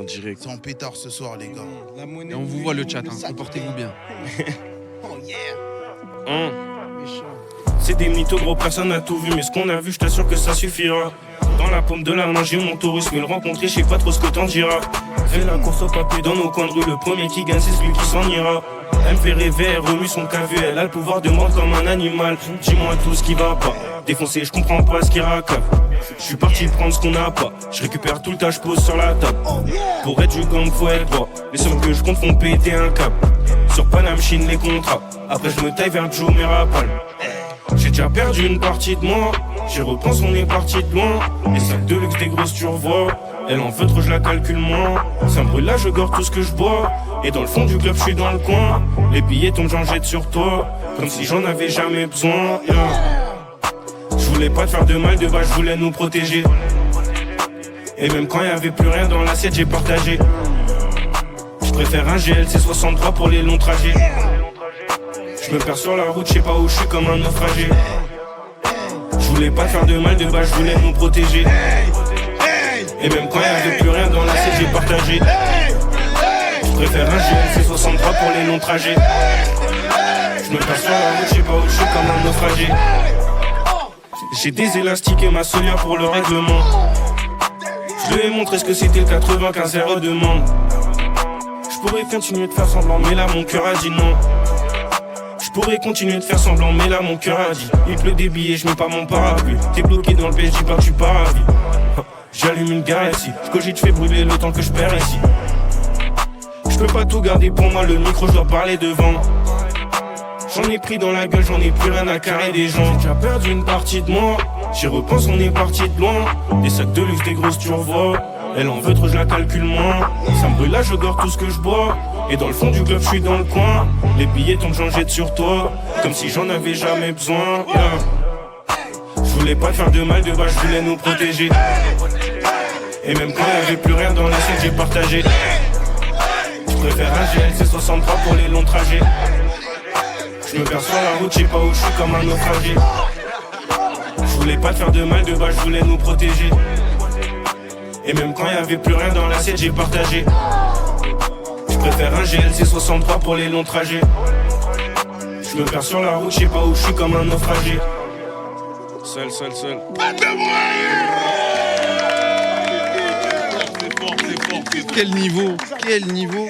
direct. C'est en pétard ce soir, les gars. Et on vous voit le chat, comportez-vous bien. Oh yeah. C'est des mythos gros, personne n'a tout vu, mais ce qu'on a vu, je t'assure que ça suffira. Dans la paume de la main, j'ai mon touriste, mais le rencontrer, je sais pas trop ce que t'en diras. Fais la course au papier dans nos coins de rue, le premier qui gagne, c'est celui qui s'en ira. Elle me fait rêver, elle remue son cavu, elle a le pouvoir de mordre comme un animal. Dis-moi tout ce qui va pas, défoncé, je comprends pas ce qui racave. Je suis parti prendre ce qu'on n'a pas, je récupère tout le tas, je pose sur la table. Pour être du gang, faut être droit, les sommes que je compte font péter un câble. Sur Paname, Chine, les contrats, après je me taille vers Joe, mes rapales. J'ai déjà perdu une partie de moi, j'y repense, on est parti de loin. Les sacs de luxe, des grosses turvois, elle en veut trop, je la calcule moins. Ça me brûle là, je gore tout ce que je bois. Et dans le fond du club, je suis dans le coin. Les billets tombent, j'en jette sur toi, comme si j'en avais jamais besoin. Je voulais pas te faire de mal, de base, je voulais nous protéger. Et même quand y avait plus rien dans l'assiette, j'ai partagé. Je préfère un GLC 63 pour les longs trajets. Je me perds sur la route, je sais pas où je suis comme un naufragé. Je voulais pas faire de mal, de base, je voulais nous protéger. Et même quand y avait plus rien dans l'assiette, j'ai partagé. Je préfère un GLC 63 pour les longs trajets. Je me perds sur la route, je sais pas où je suis comme un naufragé. J'ai des élastiques et ma solière pour le règlement. Je lui ai montré ce que c'était le 95 0 demande. Je pourrais continuer de faire semblant, mais là mon cœur a dit non. Je pourrais continuer de faire semblant, mais là mon cœur a dit. Il pleut des billets, je mets pas mon parapluie. T'es bloqué dans le piège, dis pas que tu pars à vie. J'allume une gare ici, je cogite, fais brûler le temps que je perds ici. Je peux pas tout garder pour moi, le micro je dois parler devant. J'en ai pris dans la gueule, j'en ai plus rien à carrer des gens. J'ai déjà perdu une partie de moi, j'y repense, on est parti de loin. Des sacs de luxe, des grosses turvois, elle en veut trop, je la calcule moins. Ça me brûle là, je gore tout ce que je bois. Et dans le fond du club, je suis dans le coin. Les billets tombent, j'en jette sur toi, comme si j'en avais jamais besoin. Je voulais pas te faire de mal, de base, je voulais nous protéger. Et même quand y avait plus rien dans l'assiette, j'ai partagé. Je préfère un GLC 63 pour les longs trajets. Je me perds sur la route, je sais pas où je suis comme un naufragé. Je voulais pas te faire de mal, de base, je voulais nous protéger. Et même quand y avait plus rien dans l'assiette, j'ai partagé. Je préfère un GLC 63 pour les longs trajets. Je me perds sur la route, je sais pas où je suis comme un naufragé. Seul. Quel niveau, quel niveau.